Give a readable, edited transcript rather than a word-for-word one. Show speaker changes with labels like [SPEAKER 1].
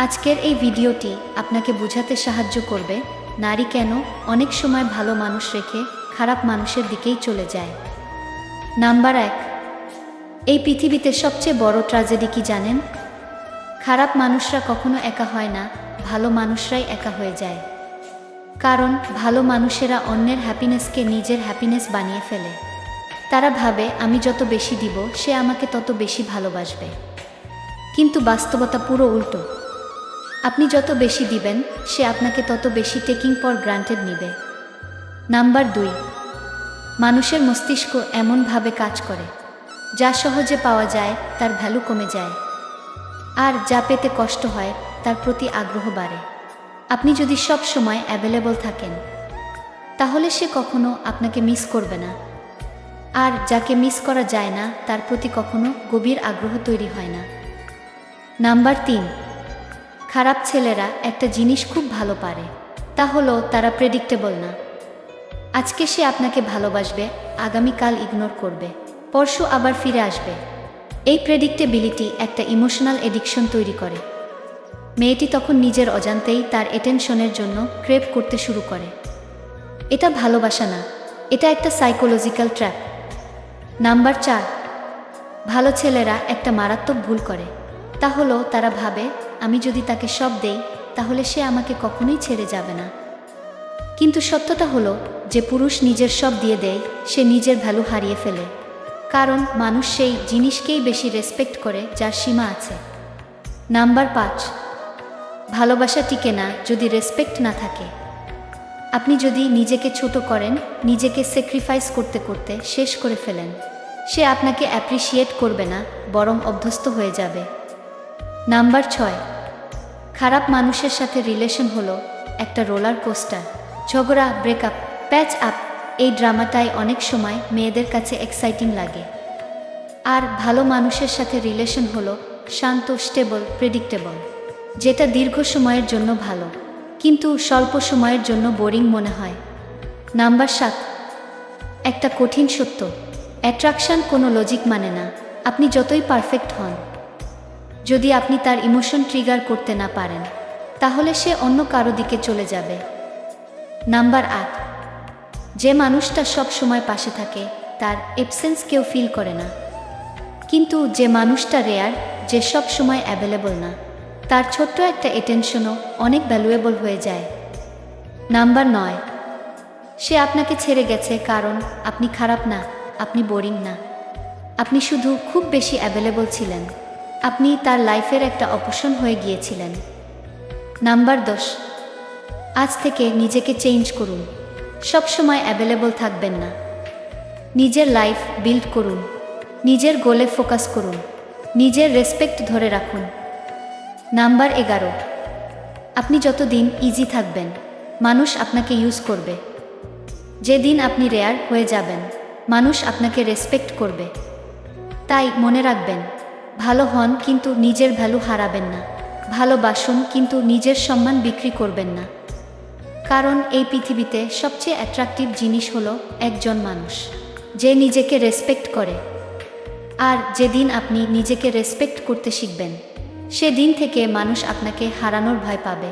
[SPEAKER 1] আজকের এই ভিডিওটি আপনাকে বোঝাতে সাহায্য করবে নারী কেন অনেক সময় ভালো মানুষ রেখে খারাপ মানুষের দিকেই চলে যায়। নাম্বার 1, এই পৃথিবীতে সবচেয়ে বড় ট্র্যাজেডি কি জানেন? খারাপ মানুষরা কখনো একা হয় না, ভালো মানুষরাই একা হয়ে যায়। কারণ ভালো মানুষেরা অন্যের হ্যাপিনেসকে নিজের হ্যাপিনেস বানিয়ে ফেলে। তারা ভাবে আমি যত বেশি দিব সে আমাকে তত বেশি ভালোবাসবে। কিন্তু বাস্তবতা পুরো উল্টো। আপনি যত বেশি দিবেন সে আপনাকে তত বেশি টেকিং ফর গ্রান্টেড নিবে। নাম্বার 2, মানুষের মস্তিষ্ক এমনভাবে কাজ করে যা সহজে পাওয়া যায় তার ভ্যালু কমে যায়, আর যা পেতে কষ্ট হয় তার প্রতি আগ্রহ বাড়ে। আপনি যদি সব সময় অ্যাভেলেবল থাকেন তাহলে সে কখনো আপনাকে মিস করবে না, আর যাকে মিস করা যায় না তার প্রতি কখনো গভীর আগ্রহ তৈরি হয় না। নাম্বার 3, খারাপ ছেলেরা একটা জিনিস খুব ভালো পারে, তা হলো তারা প্রেডিক্টেবল না। আজকে সে আপনাকে ভালোবাসবে, আগামীকাল ইগনোর করবে, পরশু আবার ফিরে আসবে। এই প্রেডিক্টেবিলিটি একটা ইমোশনাল এডিকশন তৈরি করে। মেয়েটি তখন নিজের অজান্তেই তার অ্যাটেনশনের জন্য ক্রেভ করতে শুরু করে। এটা ভালোবাসা না, এটা একটা সাইকোলজিক্যাল ট্র্যাপ। নাম্বার 4, ভালো ছেলেরা একটা মারাত্মক ভুল করে, তা হলো তারা ভাবে আমি যদি তাকে সব দেই তাহলে সে আমাকে কখনোই ছেড়ে যাবে না। কিন্তু সত্যটা হলো যে পুরুষ নিজের সব দিয়ে দেয় সে নিজের ভ্যালু হারিয়ে ফেলে। কারণ মানুষ সেই জিনিসকেই বেশি রেসপেক্ট করে যার সীমা আছে। নাম্বার 5, ভালোবাসা টিকে না যদি রেসপেক্ট না থাকে। আপনি যদি নিজেকে ছোট করেন, নিজেকে স্যাক্রিফাইস করতে করতে শেষ করে ফেলেন, সে আপনাকে অ্যাপ্রিসিয়েট করবে না, বরং অভ্যস্ত হয়ে যাবে। নাম্বার 6, খারাপ মানুষের সাথে রিলেশন হলো একটা রোলার কোস্টার। ঝগড়া, ব্রেকআপ, প্যাচ আপ, এই ড্রামাটাই অনেক সময় মেয়েদের কাছে এক্সাইটিং লাগে। আর ভালো মানুষের সাথে রিলেশন হলো শান্ত, স্টেবল, প্রেডিক্টেবল, যেটা দীর্ঘ সময়ের জন্য ভালো কিন্তু স্বল্প সময়ের জন্য বোরিং মনে হয়। নাম্বার 7, একটা কঠিন সত্য, অ্যাট্রাকশন কোনো লজিক মানে না। আপনি যতই পারফেক্ট হন, যদি আপনি তার ইমোশন ট্রিগার করতে না পারেন তাহলে সে অন্য কারো দিকে চলে যাবে। নাম্বার 8, যে মানুষটা সব সময় পাশে থাকে তার অ্যাবসেন্স কেউ ফিল করে না। কিন্তু যে মানুষটা রেয়ার, যে সব সময় অ্যাভেলেবল না, তার ছোট্ট একটা অ্যাটেনশনও অনেক ভ্যালুয়েবল হয়ে যায়। নাম্বার 9, সে আপনাকে ছেড়ে গেছে কারণ আপনি খারাপ না, আপনি বোরিং না, আপনি শুধু খুব বেশি অ্যাভেলেবল ছিলেন। আপনি তার লাইফের একটা অপশন হয়ে গিয়েছিলেন। নাম্বার 10, আজ থেকে নিজেকে চেঞ্জ করুন। সব সময় অ্যাভেলেবল থাকবেন না। নিজের লাইফ বিল্ড করুন, নিজের গোলে ফোকাস করুন, নিজের রেসপেক্ট ধরে রাখুন। নাম্বার 11, আপনি যতদিন ইজি থাকবেন মানুষ আপনাকে ইউজ করবে। যেদিন আপনি রেয়ার হয়ে যাবেন মানুষ আপনাকে রেসপেক্ট করবে। তাই মনে রাখবেন, ভালো হন কিন্তু নিজের ভ্যালু হারাবেন না, ভালোবাসুন কিন্তু নিজের সম্মান বিক্রি করবেন না। কারণ এই পৃথিবীতে সবচেয়ে অ্যাট্রাকটিভ জিনিস হলো একজন মানুষ যে নিজেকে রেসপেক্ট করে। আর যেদিন আপনি নিজেকে রেসপেক্ট করতে শিখবেন সেদিন থেকে মানুষ আপনাকে হারানোর ভয় পাবে।